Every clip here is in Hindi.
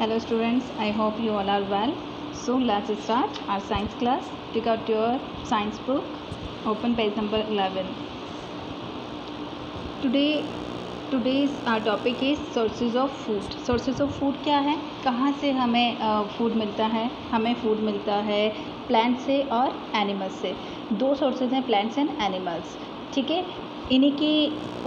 Hello students, I hope you all are well. So let's start our science class. Take out your science book, open page number 11. Today's our topic is sources of food. Sources of food क्या है? कहाँ से हमें फूड मिलता है? हमें फूड मिलता है प्लांट से और एनिमल्स से. दो सोर्सेज हैं, प्लांट्स एंड एनिमल्स. ठीक है, इन्हीं के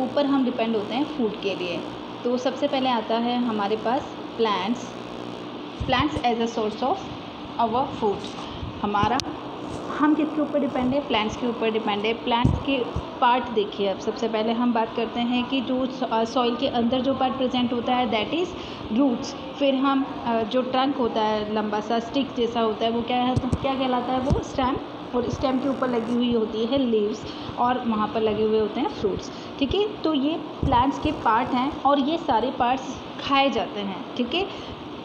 ऊपर हम डिपेंड होते हैं फूड के लिए. तो सबसे पहले आता है हमारे पास plants as a source of our food. हम किसके ऊपर डिपेंड है? प्लांट्स के ऊपर डिपेंड है. प्लांट्स के पार्ट देखिए. अब सबसे पहले हम बात करते हैं कि जो सॉइल के अंदर जो पार्ट प्रेजेंट होता है दैट इज़ रूट्स. फिर हम जो ट्रंक होता है लंबा सा स्टिक जैसा होता है वो क्या कहलाता है? वो स्टेम. और स्टेम के ऊपर लगी हुई होती है लीव्स और वहाँ पर लगे हुए होते हैं फ्रूट्स. ठीक है, तो ये प्लांट्स के पार्ट हैं और ये सारे पार्ट्स खाए जाते हैं. ठीक है,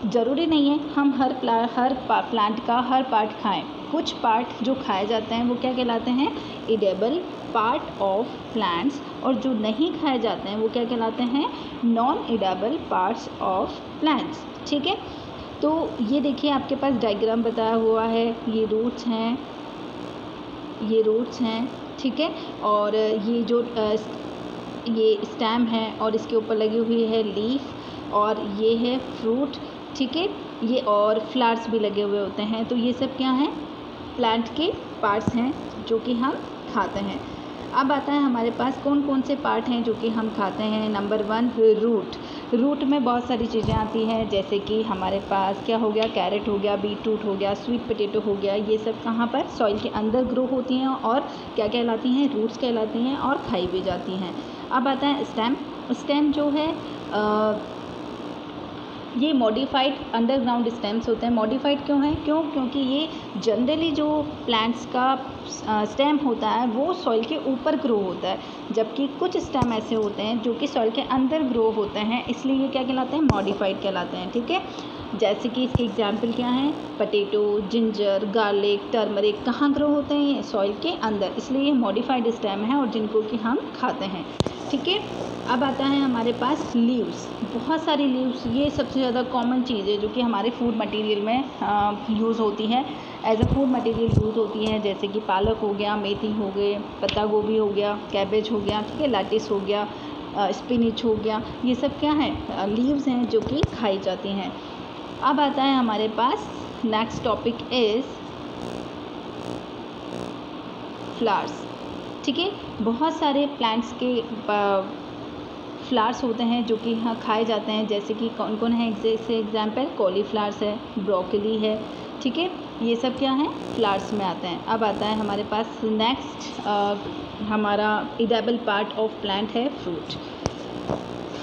ज़रूरी नहीं है हम हर प्लांट का हर पार्ट खाएं. कुछ पार्ट जो खाए जाते हैं वो क्या कहलाते हैं? Edible part of plants. और जो नहीं खाए जाते हैं वो क्या कहलाते हैं? Non edible parts of plants. ठीक है, तो ये देखिए आपके पास डायग्राम बताया हुआ है. ये रूट्स हैं. ठीक है, और ये जो ये स्टेम है और इसके ऊपर लगी हुई है लीफ और ये है फ्रूट. ठीक है, ये और फ्लावर्स भी लगे हुए होते हैं. तो ये सब क्या हैं? प्लांट के पार्ट्स हैं जो कि हम खाते हैं. अब आता है हमारे पास कौन कौन से पार्ट हैं जो कि हम खाते हैं. Number 1 root. रूट में बहुत सारी चीज़ें आती हैं जैसे कि हमारे पास क्या हो गया? कैरेट हो गया, बीटरूट हो गया, स्वीट पोटैटो हो गया. ये सब कहाँ पर? सॉइल के अंदर ग्रो होती हैं और क्या कहलाती हैं? रूट्स कहलाती हैं और खाई भी जाती हैं. अब आता है स्टेम. स्टेम जो है ये मॉडिफाइड अंडरग्राउंड स्टेम्स होते हैं. मॉडिफाइड क्यों है? क्योंकि ये जनरली जो प्लांट्स का स्टेम होता है वो सॉइल के ऊपर ग्रो होता है, जबकि कुछ स्टेम ऐसे होते हैं जो कि सॉइल के अंदर ग्रो होते हैं, इसलिए ये क्या कहलाते हैं? मॉडिफाइड कहलाते हैं. ठीक है, जैसे कि इसके एग्जाम्पल क्या हैं? पोटैटो, जिंजर, गार्लिक, टर्मरिक कहाँ ग्रो होते हैं? ये सॉइल के अंदर, इसलिए ये मॉडिफाइड स्टेम है और जिनको कि हम खाते हैं. ठीक है, अब आता है हमारे पास लीव्स. बहुत सारी लीव्स, ये सबसे ज़्यादा कॉमन चीज़ है जो कि हमारे फूड मटेरियल में यूज़ होती है, as a food material use होती है. जैसे कि पालक हो गया, मेथी हो गए, पत्ता गोभी हो गया, कैबेज हो गया. ठीक है, लेटिस हो गया, स्पिनिच हो गया. ये सब क्या है? लीव्स हैं जो कि खाई जाती हैं. अब आता है हमारे पास नेक्स्ट टॉपिक इज़ फ्लावर्स. ठीक है, बहुत सारे प्लांट्स के फ्लावर्स होते हैं जो कि हाँ खाए जाते हैं. जैसे कि कौन कौन है? जैसे एग्जाम्पल कॉलीफ्लावर्स है, ब्रोकली है. ठीक है, ये सब क्या हैं? फ्लावर्स में आते हैं. अब आता है हमारे पास नेक्स्ट हमारा एडिबल पार्ट ऑफ प्लांट है फ्रूट.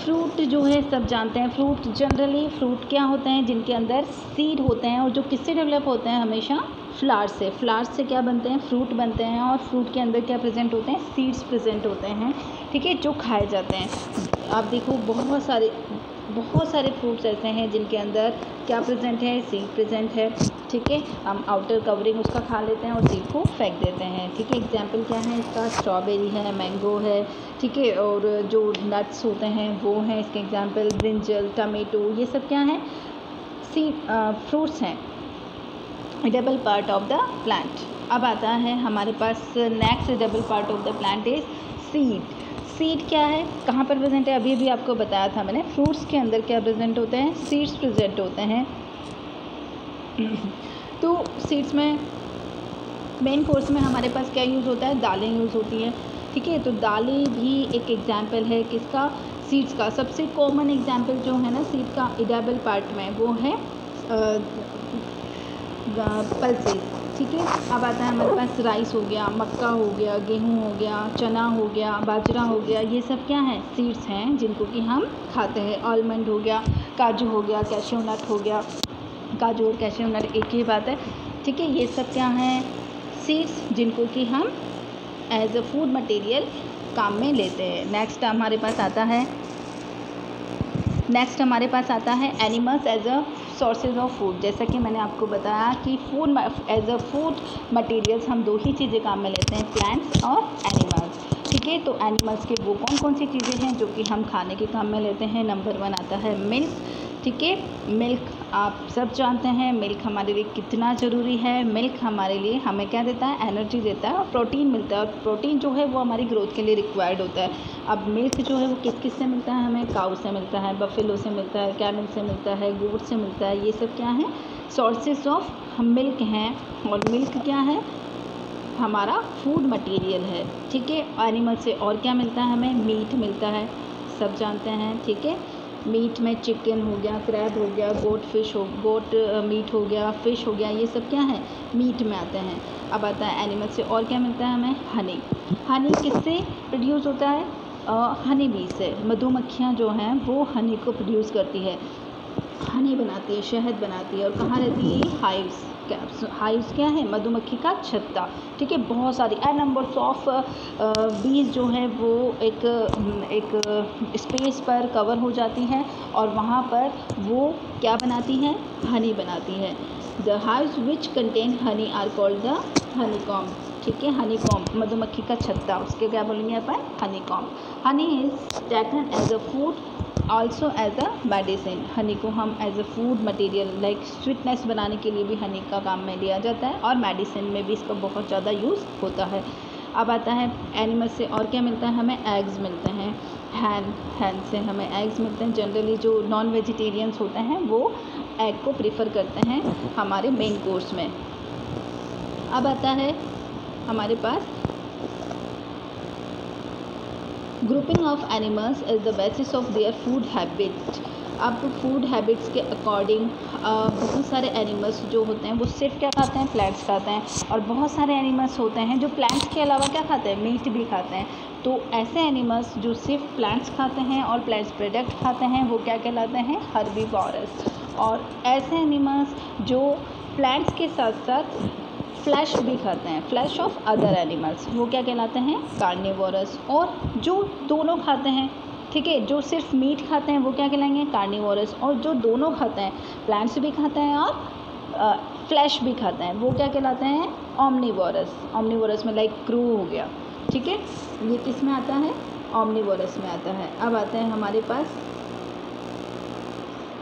फ्रूट जो है सब जानते हैं. फ्रूट क्या होते हैं? जिनके अंदर सीड होते हैं और जो किससे डेवलप होते हैं? हमेशा फ्लावर्स से क्या बनते हैं? फ्रूट बनते हैं. और फ्रूट के अंदर क्या प्रेजेंट होते हैं? सीड्स प्रेजेंट होते हैं. ठीक है, जो खाए जाते हैं. आप देखो बहुत सारे फ्रूट्स ऐसे हैं जिनके अंदर क्या प्रेजेंट है? सीड प्रेजेंट है. ठीक है, हम आउटर कवरिंग उसका खा लेते हैं और सीड को फेंक देते हैं. ठीक है, एग्जाम्पल क्या है इसका? स्ट्रॉबेरी है, मैंगो है. ठीक है, और जो नट्स होते हैं वो हैं इसके एग्जाम्पल. ब्रिंजल, टमेटो, ये सब क्या हैं? फ्रूट्स हैं, edible part of the plant. अब आता है हमारे पास next edible part of the plant is seed. Seed क्या है? कहाँ पर प्रेजेंट है? अभी आपको बताया था मैंने. फ्रूट्स के अंदर क्या प्रेजेंट होते हैं? सीड्स प्रेजेंट होते हैं. तो सीड्स में मेन कोर्स में हमारे पास क्या यूज़ होता है? दालें यूज़ होती हैं. ठीक है, तो दालें भी एक एग्जाम्पल है किसका? सीड्स का. सबसे कॉमन एग्जाम्पल जो है ना सीड का एडिबल पार्ट में वो है पल्सेस. ठीक है, अब आता है हमारे पास राइस हो गया, मक्का हो गया, गेहूँ हो गया, चना हो गया, बाजरा हो गया. ये सब क्या हैं? सीड्स हैं जिनको कि हम खाते हैं. आलमंड हो गया, काजू हो गया, कैश्यू नट हो गया. काजू और कैश्यू नट एक ही बात है. ठीक है, ये सब क्या हैं? सीड्स जिनको कि हम एज अ फूड मटेरियल काम में लेते हैं. नेक्स्ट हमारे पास आता है animals as a sources of food. जैसा कि मैंने आपको बताया कि food as a food materials हम दो ही चीज़ें काम में लेते हैं, प्लांट्स और एनिमल्स. ठीक है, तो एनिमल्स के वो कौन कौन सी चीज़ें हैं जो कि हम खाने के काम में लेते हैं? नंबर 1 आता है मिल्क. ठीक है। मिल्क आप सब जानते हैं मिल्क हमारे लिए कितना ज़रूरी है। मिल्क हमारे लिए हमें क्या देता है, एनर्जी देता है और प्रोटीन मिलता है, और प्रोटीन जो है वो हमारी ग्रोथ के लिए रिक्वायर्ड होता है। अब मिल्क जो है वो किस किस से मिलता है, हमें काऊ से मिलता है, बफेलो से मिलता है, कैमल से मिलता है, गोट से मिलता है। ये सब क्या है, सोर्सेस ऑफ मिल्क हैं। और मिल्क क्या है, हमारा फूड मटेरियल है। ठीक है। एनिमल से और क्या मिलता है, हमें मीट मिलता है, सब जानते हैं। ठीक है। मीट में चिकन हो गया, क्रैब हो गया, गोट मीट हो गया, फ़िश हो गया, ये सब क्या है, मीट में आते हैं। अब आता है एनिमल से और क्या मिलता है हमें, हनी। हनी किससे प्रोड्यूस होता है, हनी बी से। मधुमक्खियाँ जो हैं वो हनी को प्रोड्यूस करती है, हनी बनाती है, शहद बनाती है। और कहाँ रहती है, हाइव्स। हाइव्स क्या है, मधुमक्खी का छत्ता। ठीक है। बहुत सारी नंबर्स ऑफ बीज जो है वो एक स्पेस पर कवर हो जाती हैं और वहाँ पर वो क्या बनाती हैं, हनी बनाती है। The hives which contain honey are called the honeycomb. ठीक है। हनी कॉम्ब मधुमक्खी का छत्ता, उसके क्या बोलेंगे अपन, honey comb. Honey is taken as a food also as a medicine. Honey को हम as a food material like sweetness बनाने के लिए भी हनी का काम में लिया जाता है, और मेडिसिन में भी इसका बहुत ज़्यादा यूज़ होता है। अब आता है एनिमल से और क्या मिलता है, हमें एग्स मिलते हैं। हैन से हमें एग्स मिलते हैं। जनरली जो नॉन वेजिटेरियंस होते हैं वो एग को प्रीफर करते हैं हमारे मेन कोर्स में। अब आता है हमारे पास grouping of animals is the basis of their food habit. अब फूड हैबिट्स के अकॉर्डिंग बहुत सारे एनिमल्स जो होते हैं वो सिर्फ क्या खाते हैं, प्लांट्स खाते हैं, और बहुत सारे एनिमल्स होते हैं जो प्लांट्स के अलावा क्या खाते हैं, मीट भी खाते हैं। तो ऐसे एनिमल्स जो सिर्फ प्लांट्स खाते हैं और प्लांट्स प्रोडक्ट खाते हैं वो क्या कहलाते हैं, हर्बीवोरस। और ऐसे एनिमल्स जो प्लांट्स के साथ साथ फ्लैश भी खाते हैं, फ्लैश ऑफ अदर एनिमल्स, वो क्या कहलाते हैं, कार्निवोरस। और जो दोनों खाते हैं, ठीक है, जो सिर्फ मीट खाते हैं वो क्या कहलाएंगे, कार्निवोरस। और जो दोनों खाते हैं, प्लांट्स भी खाते हैं और फ्लैश भी खाते हैं, वो क्या कहलाते हैं, ओमनिवोरस। ओमनिवोरस में लाइक क्रू हो गया। ठीक है। ये किस में आता है, ओमनिवोरस में आता है। अब आते हैं हमारे पास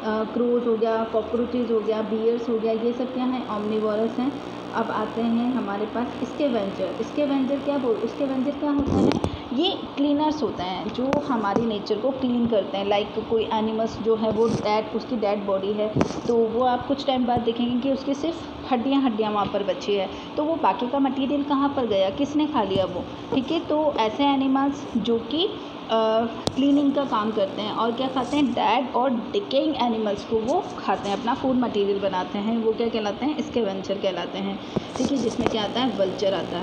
क्रूज हो गया, कॉकरोचेज हो गया, बियर्स हो गया, ये सब क्या हैं, ओमनिवोरस हैं। अब आते हैं हमारे पास स्कैवेंजर क्या होते हैं, ये क्लीनर्स होते हैं जो हमारी नेचर को क्लीन करते हैं। लाइक कोई एनिमल्स जो है वो उसकी डेड बॉडी है तो वो आप कुछ टाइम बाद देखेंगे कि उसकी सिर्फ हड्डियाँ वहाँ पर बची है, तो वो बाकी का मटेरियल कहाँ पर गया, किसने खा लिया वो। ठीक है। तो ऐसे एनिमल्स जो कि क्लीनिंग का काम करते हैं और क्या खाते हैं, डेड और डिकेइंग एनिमल्स को वो खाते हैं, अपना फूड मटेरियल बनाते हैं, वो क्या कहलाते हैं, स्कैवेंजर कहलाते हैं। ठीक है। जिसमें क्या आता है, वल्चर आता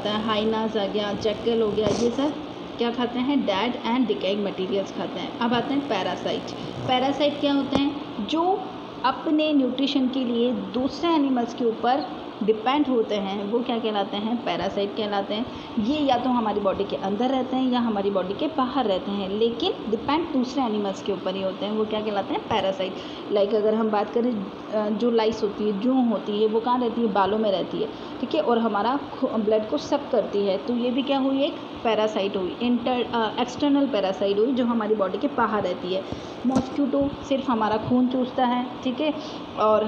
है, हाइनास आ गया, जैकल हो गया, ये सब क्या खाते हैं, डेड एंड डिकेइंग मटेरियल्स खाते हैं। अब आते हैं पैरासाइट क्या होते हैं, जो अपने न्यूट्रिशन के लिए दूसरे एनिमल्स के ऊपर डिपेंड होते हैं, वो क्या कहलाते हैं, पैरासाइट कहलाते हैं। ये या तो हमारी बॉडी के अंदर रहते हैं या हमारी बॉडी के बाहर रहते हैं, लेकिन डिपेंड दूसरे एनिमल्स के ऊपर ही होते हैं, वो क्या कहलाते हैं, पैरासाइट। लाइक अगर हम बात करें जो लाइस होती है, जूं होती है, वो कहाँ रहती है, बालों में रहती है। ठीक है। और हमारा ब्लड को सक करती है, तो ये भी क्या हुई, एक पैरासाइट हुई, एक्सटर्नल पैरासाइट हुई जो हमारी बॉडी के बाहर रहती है। मॉस्किटो सिर्फ हमारा खून चूसता है। ठीक है। और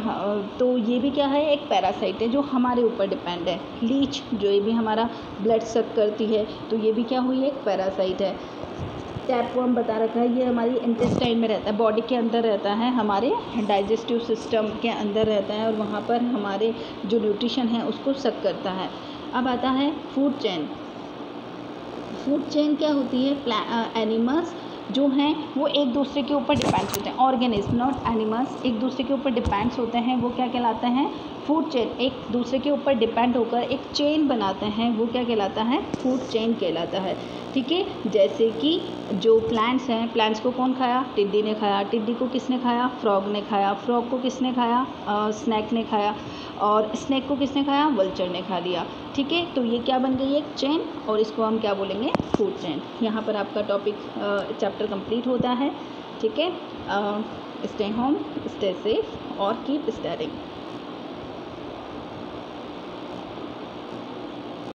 तो ये भी क्या है, एक पैरासाइट है जो हमारे ऊपर डिपेंड है। लीच जो ये भी हमारा ब्लड सक करती है, तो ये भी क्या हुई, एक पैरासाइट है। टैपवर्म बता रखा है, ये हमारी इंटेस्टाइन में रहता है, बॉडी के अंदर रहता है, हमारे डाइजेस्टिव सिस्टम के अंदर रहता है और वहाँ पर हमारे जो न्यूट्रिशन है उसको सक करता है। अब आता है फूड चेन क्या होती है, एनिमल्स जो हैं वो एक दूसरे के ऊपर डिपेंड्स होते हैं, ऑर्गेनिज्म नॉट एनिमल्स एक दूसरे के ऊपर डिपेंड्स होते हैं, वो क्या कहलाते हैं, फूड चेन। एक दूसरे के ऊपर डिपेंड होकर एक चेन बनाते हैं, वो क्या कहलाता है, फूड चेन कहलाता है। ठीक है। जैसे कि जो प्लांट्स हैं, प्लांट्स को कौन खाया, टिड्डी ने खाया, टिड्डी को किसने खाया, फ्रॉग ने खाया, फ्रॉग को किसने खाया, स्नैक ने खाया, और स्नैक को किसने खाया, वल्चर ने खा लिया। ठीक है। तो ये क्या बन गई, एक चेन, और इसको हम क्या बोलेंगे, फूड चेन। यहाँ पर आपका टॉपिक चैप्टर कंप्लीट होता है। ठीक है। स्टे होम, स्टे सेफ और कीप स्टडिंग।